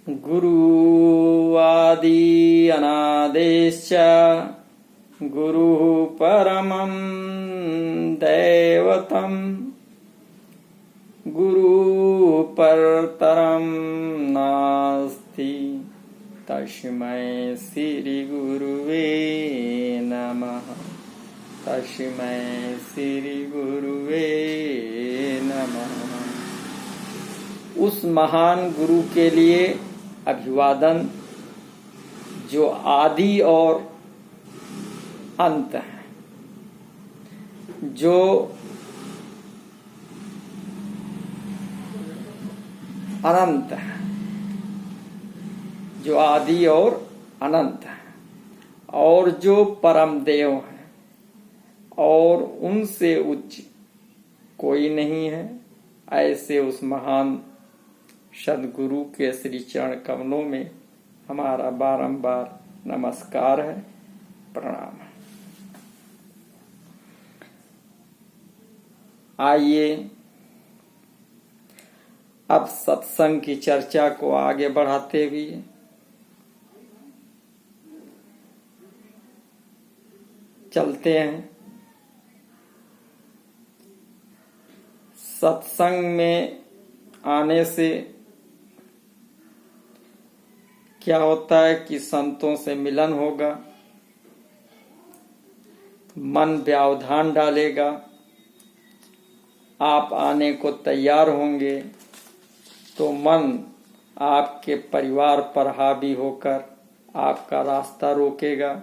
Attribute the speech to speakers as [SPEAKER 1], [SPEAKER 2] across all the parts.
[SPEAKER 1] गुरुवादि अनादेश्च गुरुः परमं दैवतम् गुरुः परतरं नास्ति तस्मै श्री गुरुवे नमः। तस्मै श्री गुरुवे नमः। उस महान गुरु के लिए अभिवादन जो आदि और अंत है, जो अनंत है, जो आदि और अनंत है और जो परम देव है और उनसे उच्च कोई नहीं है। ऐसे उस महान सद्गुरु के श्री चरण कमलों में हमारा बारंबार नमस्कार है, प्रणाम है। आइए अब सत्संग की चर्चा को आगे बढ़ाते हुए चलते हैं। सत्संग में आने से क्या होता है कि संतों से मिलन होगा, मन व्यवधान डालेगा, आप आने को तैयार होंगे तो मन आपके परिवार पर हावी होकर आपका रास्ता रोकेगा,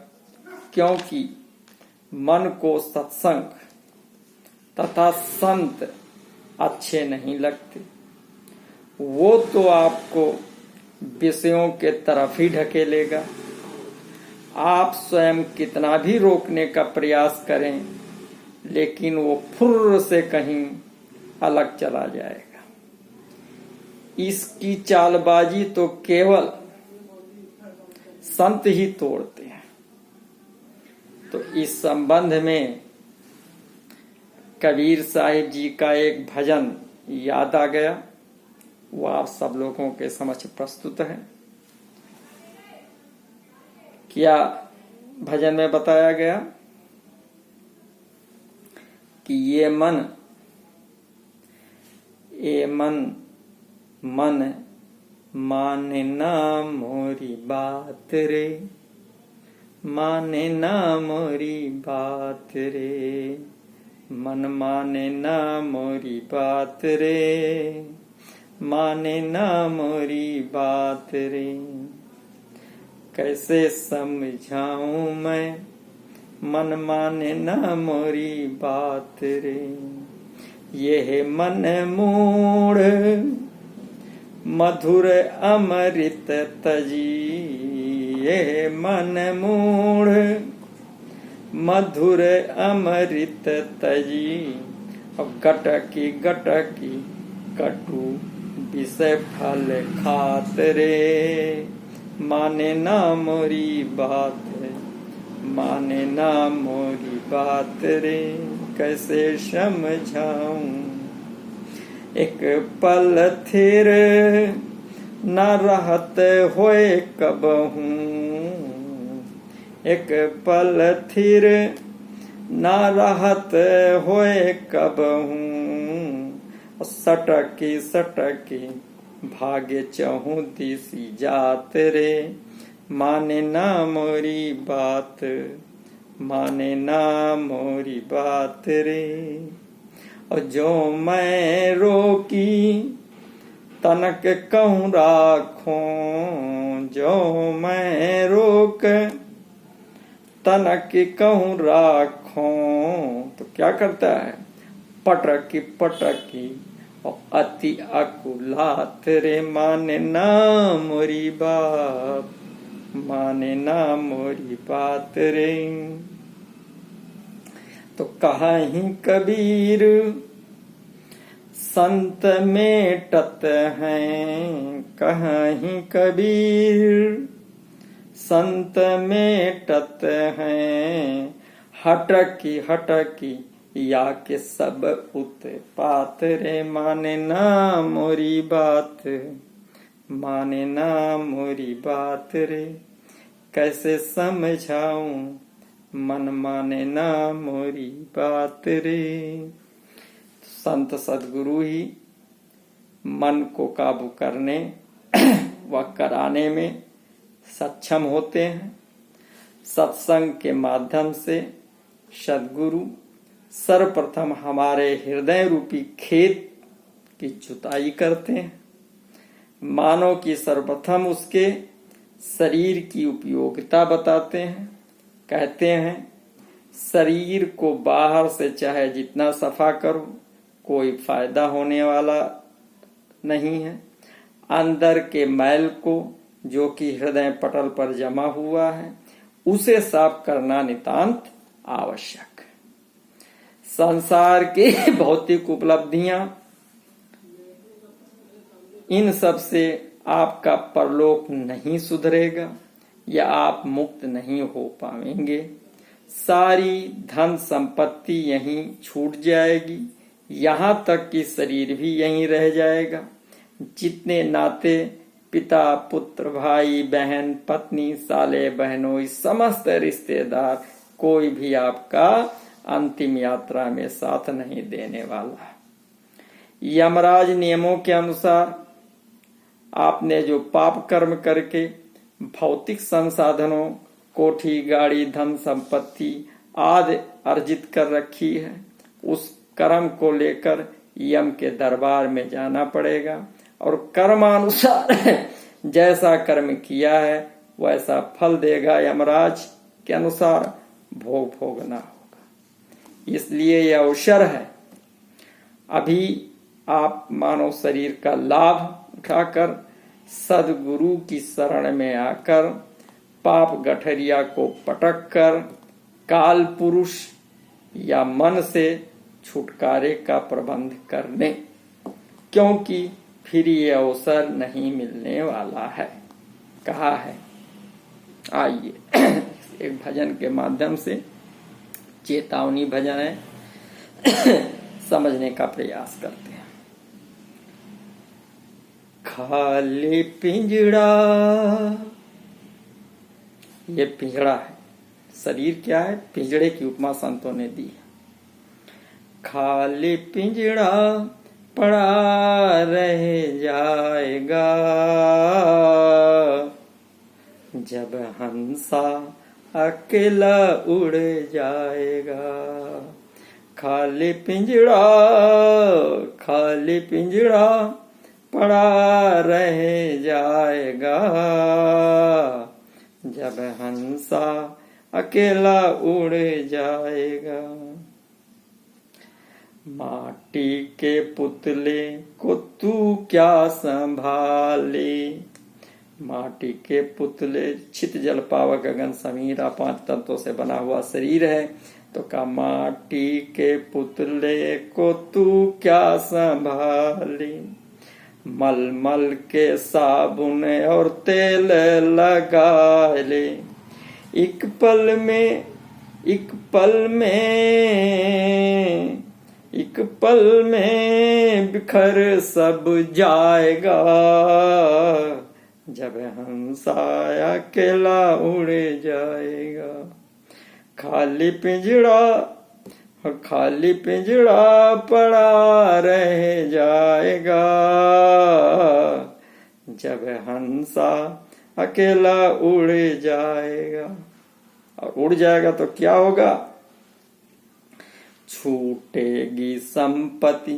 [SPEAKER 1] क्योंकि मन को सत्संग तथा संत अच्छे नहीं लगते। वो तो आपको विषयों के तरफ ही ढकेलेगा। आप स्वयं कितना भी रोकने का प्रयास करें, लेकिन वो फुर्र से कहीं अलग चला जाएगा। इसकी चालबाजी तो केवल संत ही तोड़ते हैं। तो इस संबंध में कबीर साहिब जी का एक भजन याद आ गया, वो आप सब लोगों के समक्ष प्रस्तुत है। क्या भजन में बताया गया कि ये मन माने ना मोरी बात रे, माने ना मोरी बात रे, मन माने ना मोरी बात रे, माने ना मोरी बात रे। कैसे समझाऊं मैं, मन माने ना मोरी बात रे। यह मन मूढ़ मधुर अमृत तजी, यह मन मूढ़ मधुर अमृत तजी। अब गटकी गटकी कटु विषय फल खात रे, माने ना मोरी बात, माने ना मोरी बात रे। कैसे समझाऊं, एक पल थिर न रहत होए कबहूं, एक पल थिर न रहत होए कबहूं। सटकी सटकी भागे चहु दिसी जात रे, माने ना मोरी बात, माने ना मोरी बात रे। और जो मैं रोकी तनक कहूँ राखूं, जो मैं रोक तनक कहूँ राखूं। तो क्या करता है, पटकी पटकी और अति अकुलात रे, माने ना मोरी बात, माने ना मोरी बात रे। तो कहीं कबीर संत मेटत हैं, कहीं कबीर संत मेटत हैं। हटकी हटकी या के सब उत्पात रे, माने ना मोरी बात, माने ना मोरी बात रे, कैसे समझाऊं मन माने ना मोरी बात रे। संत सद्गुरु ही मन को काबू करने व कराने में सक्षम होते हैं। सत्संग के माध्यम से सद्गुरु सर्वप्रथम हमारे हृदय रूपी खेत की जुताई करते हैं। मानव की सर्वप्रथम उसके शरीर की उपयोगिता बताते हैं। कहते हैं शरीर को बाहर से चाहे जितना सफा करो कोई फायदा होने वाला नहीं है। अंदर के मैल को जो कि हृदय पटल पर जमा हुआ है उसे साफ करना नितांत आवश्यक। संसार के भौतिक उपलब्धियां इन सब से आपका परलोक नहीं सुधरेगा या आप मुक्त नहीं हो पाएंगे। सारी धन संपत्ति यहीं छूट जाएगी, यहाँ तक कि शरीर भी यहीं रह जाएगा। जितने नाते पिता पुत्र भाई बहन पत्नी साले बहनों समस्त रिश्तेदार कोई भी आपका अंतिम यात्रा में साथ नहीं देने वाला। यमराज नियमों के अनुसार आपने जो पाप कर्म करके भौतिक संसाधनों कोठी गाड़ी धन संपत्ति आदि अर्जित कर रखी है उस कर्म को लेकर यम के दरबार में जाना पड़ेगा और कर्मानुसार जैसा कर्म किया है वैसा फल देगा। यमराज के अनुसार भोग भोगना होगा। इसलिए यह अवसर है, अभी आप मानव शरीर का लाभ उठाकर सद्गुरु की शरण में आकर पाप गठरिया को पटक कर काल पुरुष या मन से छुटकारे का प्रबंध करने, क्योंकि फिर ये अवसर नहीं मिलने वाला है। कहा है। आइए एक भजन के माध्यम से, चेतावनी भजन है, समझने का प्रयास करते हैं। खाली पिंजड़ा, ये पिंजड़ा है। शरीर क्या है? पिंजड़े की उपमा संतों ने दी है। खाली पिंजड़ा पड़ा रह जाएगा जब हंसा अकेला उड़ जाएगा। खाली पिंजड़ा पड़ा रह जाएगा जब हंसा अकेला उड़ जाएगा। माटी के पुतले को तू क्या संभाले। माटी के पुतले, छित जल पावक गगन समीरा 5 तत्वों से बना हुआ शरीर है। तो का माटी के पुतले को तू क्या संभाले। मल मल के साबुन और तेल लगा ले। एक पल में बिखर सब जाएगा जब हंसा अकेला उड़ जाएगा। खाली पिंजड़ा पड़ा रह जाएगा जब हंसा अकेला उड़ जाएगा। और उड़ जाएगा तो क्या होगा? छूटेगी संपत्ति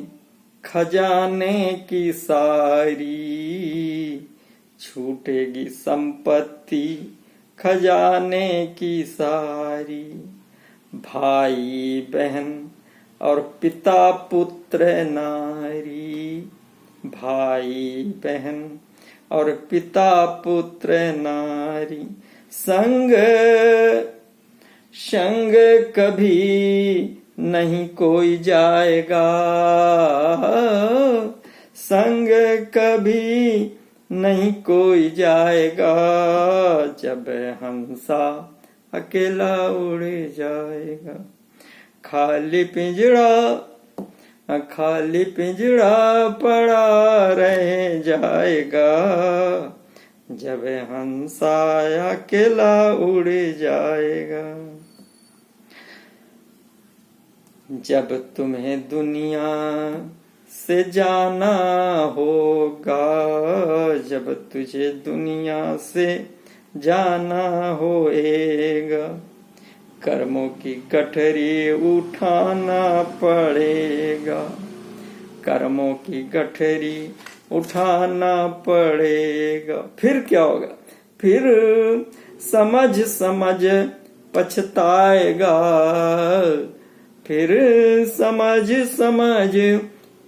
[SPEAKER 1] खजाने की सारी। छूटेगी संपत्ति खजाने की सारी। भाई बहन और पिता पुत्र नारी। भाई बहन और पिता पुत्र नारी। संग कभी नहीं कोई जाएगा। संग कभी नहीं कोई जाएगा जब हंसा अकेला उड़ जाएगा। खाली खाली पिंजड़ा पड़ा रह जाएगा, जब हंसा अकेला उड़ जाएगा। जब तुम्हें दुनिया से जाना होगा, जब तुझे दुनिया से जाना होएगा, कर्मों की गठरी उठाना पड़ेगा, कर्मों की गठरी उठाना पड़ेगा। फिर क्या होगा? फिर समझ समझ पछताएगा, फिर समझ समझ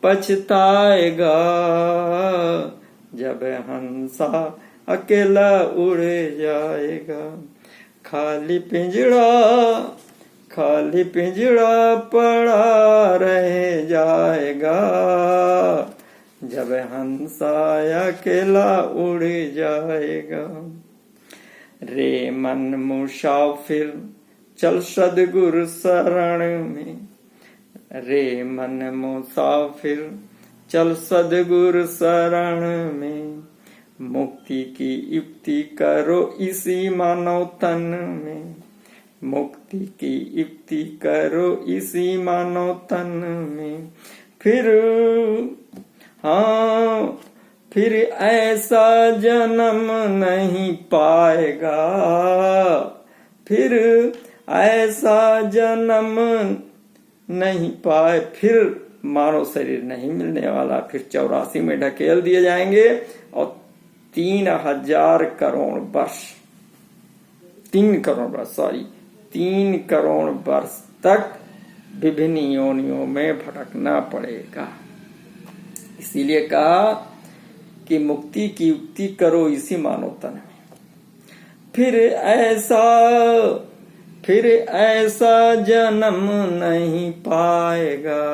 [SPEAKER 1] पछताएगा, जब हंसा अकेला उड़ जाएगा। खाली पिंजड़ा पड़ा रह जाएगा, जब हंसा अकेला उड़ जाएगा। रे मन मुसाफिर चल सद्गुरु शरण में, रे मन मुसाफिर चल सद्गुरु शरण में, मुक्ति की युक्ति करो इसी मानव तन में, मुक्ति की युक्ति करो इसी मानव तन में। फिर ऐसा जन्म नहीं पाएगा, फिर ऐसा जन्म नहीं पाए, फिर मानव शरीर नहीं मिलने वाला। फिर 84 में ढकेल दिए जाएंगे और 3 करोड़ वर्ष तक विभिन्न योनियों में भटकना पड़ेगा। इसीलिए कहा कि मुक्ति की युक्ति करो इसी मानव तन में। फिर ऐसा जन्म नहीं पाएगा,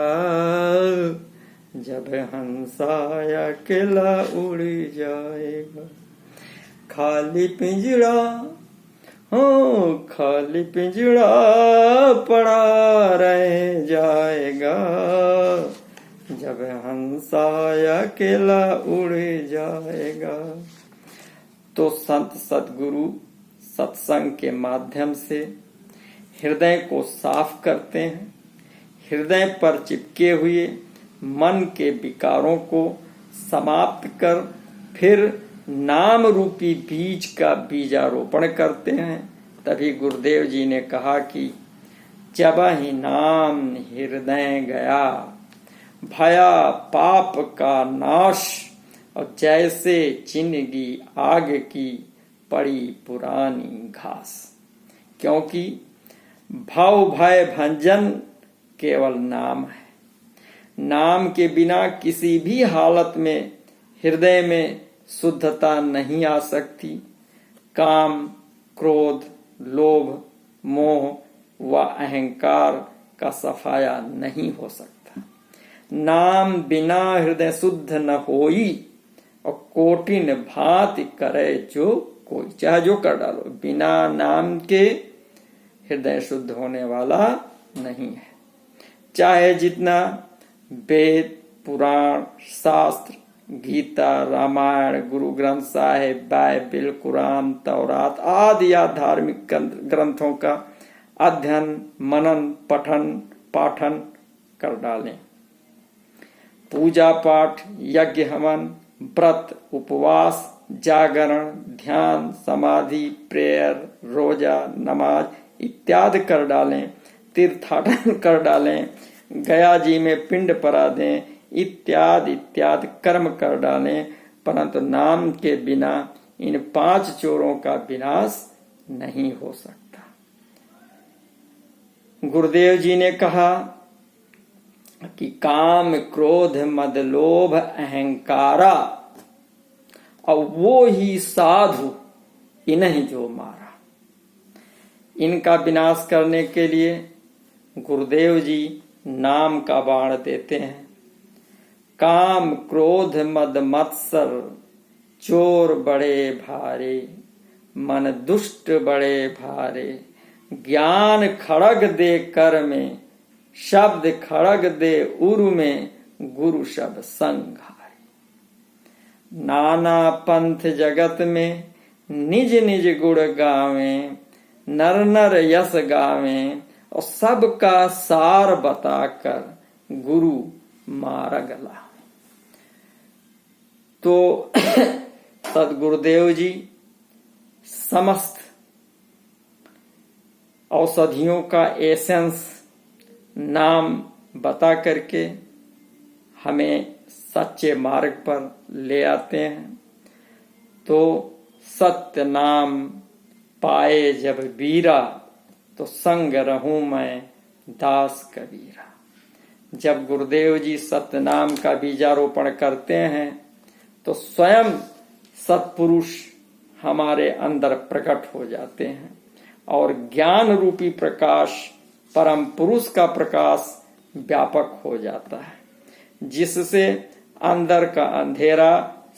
[SPEAKER 1] जब हंसा अकेला उड़ जाएगा। खाली पिंजड़ा पड़ा रह जाएगा, जब हंसा अकेला उड़ जाएगा। तो संत सद्गुरु सत्संग के माध्यम से हृदय को साफ करते हैं, हृदय पर चिपके हुए मन के विकारों को समाप्त कर फिर नाम रूपी बीज का बीजारोपण करते हैं। तभी गुरुदेव जी ने कहा कि जब ही नाम हृदय गया, भया पाप का नाश, और जैसे जिंदगी आग की पड़ी पुरानी घास। क्योंकि भव भय भंजन केवल नाम है। नाम के बिना किसी भी हालत में हृदय में शुद्धता नहीं आ सकती। काम, क्रोध, लोभ, मोह व अहंकार का सफाया नहीं हो सकता। नाम बिना हृदय शुद्ध न होई, और कोटिन भांति करे जो कोई। चाहे जो कर डालो, बिना नाम के हृदय शुद्ध होने वाला नहीं है। चाहे जितना वेद, पुराण, शास्त्र, गीता, रामायण, गुरु ग्रंथ साहिब, बाइबिल, कुरान, तौरात आदि या धार्मिक ग्रंथों का अध्ययन, मनन, पठन, पाठन कर डालें। पूजा पाठ, यज्ञ हवन, व्रत, उपवास, जागरण, ध्यान, समाधि, प्रेयर, रोजा, नमाज इत्यादि कर डालें। तीर्थाटन कर डालें, गया जी में पिंड परा दें, इत्यादि इत्यादि कर्म कर डालें, परंतु नाम के बिना इन 5 चोरों का विनाश नहीं हो सकता। गुरुदेव जी ने कहा कि काम, क्रोध, मद, लोभ, अहंकारा, और वो ही साधु इन्हीं जो मारा। इनका विनाश करने के लिए गुरुदेव जी नाम का बाण देते हैं। काम, क्रोध, मद, मत्सर चोर बड़े भारे, मन दुष्ट बड़े भारे, ज्ञान खड़ग दे कर में, शब्द खड़ग दे उरु में गुरु शब्द संघारे। नाना पंथ जगत में निज निज गुण गावे, नर नर यस गावे और सबका सार बताकर गुरु मार्ग लावे। तो सदगुरुदेव जी समस्त औषधियों का एसेंस नाम बता करके हमें सच्चे मार्ग पर ले आते हैं। तो सत्य नाम पाए जब बीरा, तो संग रहूं मैं दास कबीरा। जब गुरुदेव जी सत्य नाम का बीजारोपण करते हैं तो स्वयं सत्पुरुष हमारे अंदर प्रकट हो जाते हैं और ज्ञान रूपी प्रकाश, परम पुरुष का प्रकाश व्यापक हो जाता है, जिससे अंदर का अंधेरा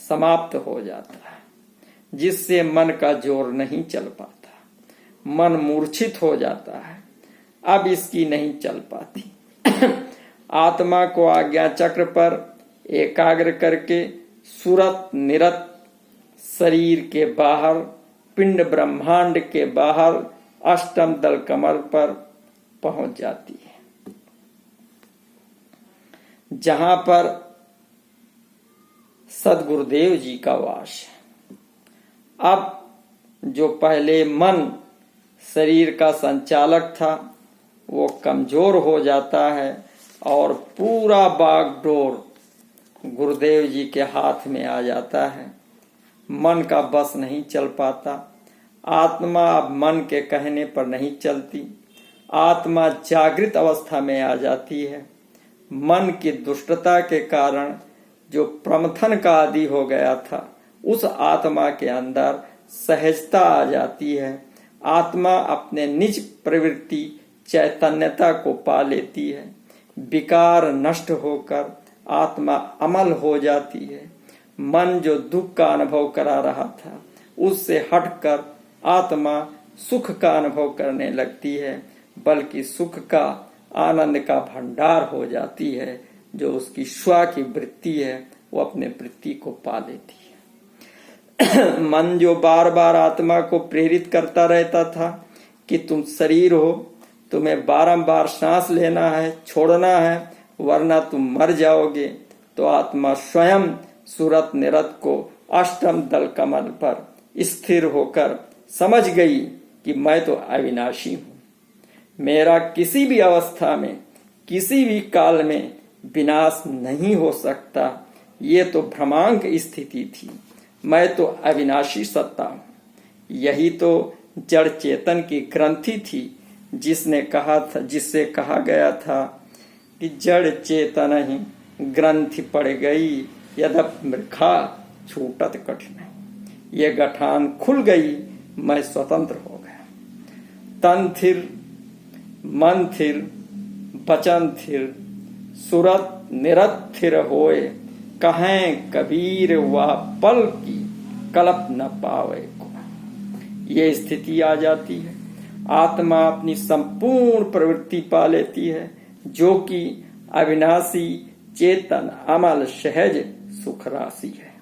[SPEAKER 1] समाप्त हो जाता है, जिससे मन का जोर नहीं चल पाता, मन मूर्छित हो जाता है, अब इसकी नहीं चल पाती। आत्मा को आज्ञा चक्र पर एकाग्र करके सुरत निरत शरीर के बाहर, पिंड ब्रह्मांड के बाहर अष्टम दल कमल पर पहुंच जाती है, जहां पर सदगुरुदेव जी का वास है। अब जो पहले मन शरीर का संचालक था वो कमजोर हो जाता है और पूरा बागडोर गुरुदेव जी के हाथ में आ जाता है। मन का बस नहीं चल पाता, आत्मा अब मन के कहने पर नहीं चलती, आत्मा जागृत अवस्था में आ जाती है। मन की दुष्टता के कारण जो प्रमथन का आदि हो गया था, उस आत्मा के अंदर सहजता आ जाती है। आत्मा अपने निज प्रवृत्ति चैतन्यता को पा लेती है, विकार नष्ट होकर आत्मा अमल हो जाती है। मन जो दुख का अनुभव करा रहा था, उससे हटकर आत्मा सुख का अनुभव करने लगती है, बल्कि सुख का, आनंद का भंडार हो जाती है। जो उसकी स्व की वृत्ति है वो अपने वृत्ति को पा लेती है। मन जो बार बार आत्मा को प्रेरित करता रहता था कि तुम शरीर हो, तुम्हें बारंबार सांस लेना है, छोड़ना है, वरना तुम मर जाओगे, तो आत्मा स्वयं सूरत निरत को अष्टम दल कमल पर स्थिर होकर समझ गई कि मैं तो अविनाशी हूं, मेरा किसी भी अवस्था में, किसी भी काल में विनाश नहीं हो सकता। ये तो भ्रमांक स्थिति थी, मैं तो अविनाशी सत्ता हूं। यही तो जड़ चेतन की ग्रंथि थी, जिसने कहा था, जिससे कहा गया था कि जड़ चेतन ही ग्रंथि पड़ गई, यद्यप मृखा छूटत कठिन। ये गठान खुल गई, मैं स्वतंत्र हो गया। तन थिर, मन थिर, बचन थिर, सुरत निरत थिर होए, कहें कबीर वा पल की कल्प न पावे को। ये स्थिति आ जाती है, आत्मा अपनी संपूर्ण प्रवृत्ति पा लेती है, जो कि अविनाशी चेतन अमल सहज सुख राशि है।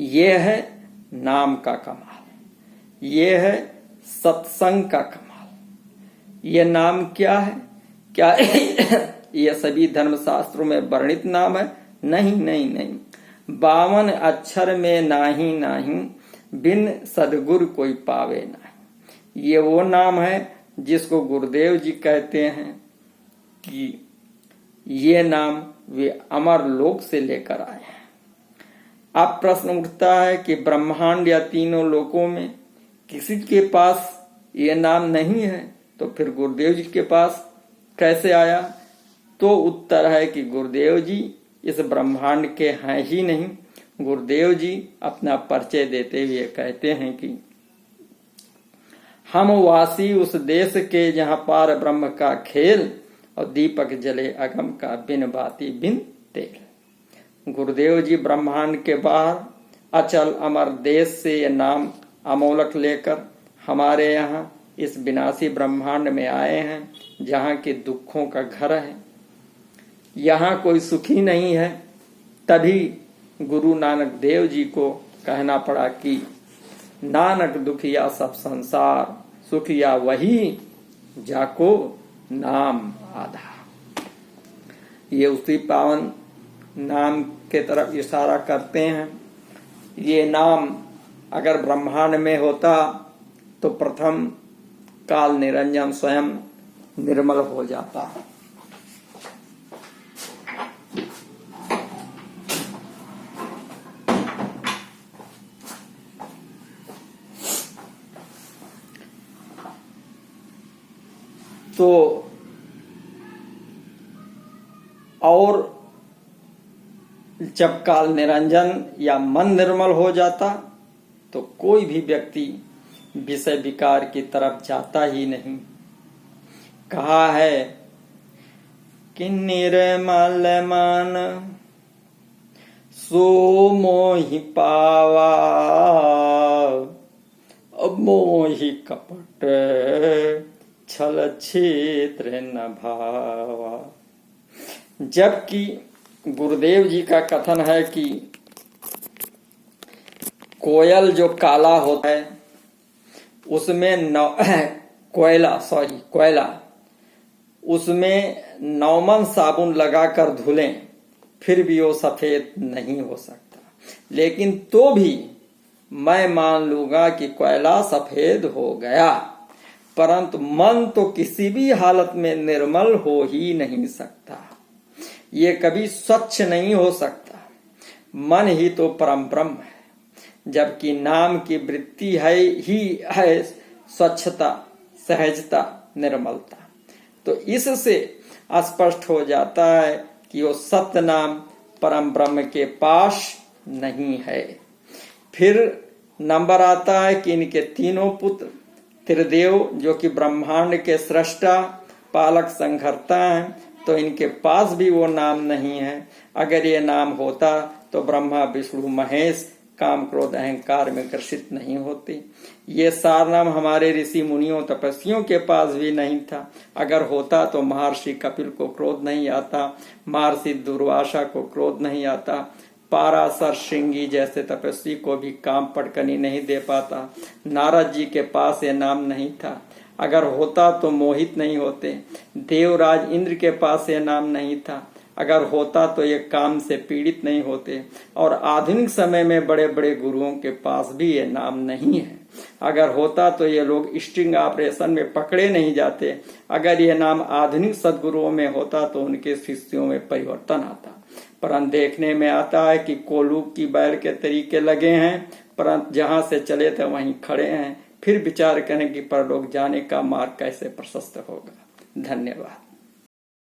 [SPEAKER 1] ये है नाम का कमाल, ये है सत्संग का कमाल। ये नाम क्या है? क्या ये सभी धर्मशास्त्रों में वर्णित नाम है? नहीं नहीं नहीं। 52 अक्षर में नाही नाही, बिन सदगुरु कोई पावे नहीं। ये वो नाम है जिसको गुरुदेव जी कहते हैं कि ये नाम वे अमर लोक से लेकर आए हैं। अब प्रश्न उठता है कि ब्रह्मांड या तीनों लोकों में किसी के पास ये नाम नहीं है, तो फिर गुरुदेव जी के पास कैसे आया? तो उत्तर है कि गुरुदेव जी इस ब्रह्मांड के हैं ही नहीं। गुरुदेव जी अपना परिचय देते हुए कहते हैं कि हम वासी उस देश के जहां पार ब्रह्म का खेल, और दीपक जले अगम का बिन बाती बिन तेल। गुरुदेव जी ब्रह्मांड के बाहर अचल अमर देश से ये नाम अमोलक लेकर हमारे यहाँ इस विनाशी ब्रह्मांड में आए हैं जहाँ के दुखों का घर है, यहाँ कोई सुखी नहीं है। तभी गुरु नानक देव जी को कहना पड़ा कि नानक दुखिया सब संसार, सुखिया वही जाको नाम आधार। ये उसी पावन नाम के तरफ इशारा करते हैं। ये नाम अगर ब्रह्मांड में होता तो प्रथम काल निरंजन स्वयं निर्मल हो जाता। तो और जब काल निरंजन या मन निर्मल हो जाता तो कोई भी व्यक्ति विषय विकार की तरफ जाता ही नहीं। कहा है कि निर्मल मन सो मोहि पावा, अब मोहि कपट छल क्षेत्र न भावा। जबकि गुरुदेव जी का कथन है कि कोयल जो काला होता है उसमें कोयला उसमें नौमन साबुन लगाकर धुलें फिर भी वो सफेद नहीं हो सकता। लेकिन तो भी मैं मान लूंगा कि कोयला सफेद हो गया, परंतु मन तो किसी भी हालत में निर्मल हो ही नहीं सकता। ये कभी स्वच्छ नहीं हो सकता। मन ही तो परम ब्रह्म है, जबकि नाम की वृत्ति है स्वच्छता, सहजता, निर्मलता। तो इससे स्पष्ट हो जाता है कि वो सत्य नाम परम ब्रह्म के पास नहीं है। फिर नंबर आता है कि इनके तीनों पुत्र त्रिदेव जो कि ब्रह्मांड के सृष्टा, पालक, संहर्ता हैं, तो इनके पास भी वो नाम नहीं है। अगर ये नाम होता तो ब्रह्मा, विष्णु, महेश काम, क्रोध, अहंकार में ग्रसित नहीं होते। ये सार नाम हमारे ऋषि मुनियों, तपस्वियों के पास भी नहीं था। अगर होता तो महर्षि कपिल को क्रोध नहीं आता, महर्षि दुर्वासा को क्रोध नहीं आता, पाराशर श्रृंगी जैसे तपस्वी को भी काम पटकनी नहीं दे पाता। नारद जी के पास ये नाम नहीं था। अगर होता तो मोहित नहीं होते। देवराज इंद्र के पास ये नाम नहीं था। अगर होता तो ये काम से पीड़ित नहीं होते। और आधुनिक समय में बड़े बड़े गुरुओं के पास भी ये नाम नहीं है। अगर होता तो ये लोग स्टिंग ऑपरेशन में पकड़े नहीं जाते। अगर ये नाम आधुनिक सद्गुरुओं में होता तो उनके शिष्यों में परिवर्तन आता। परंतु देखने में आता है कि कोल्हू की बैल के तरीके लगे हैं, परंतु जहां से चले थे वहीं खड़े हैं। फिर विचार करें कि परलोक जाने का मार्ग कैसे प्रशस्त होगा। धन्यवाद।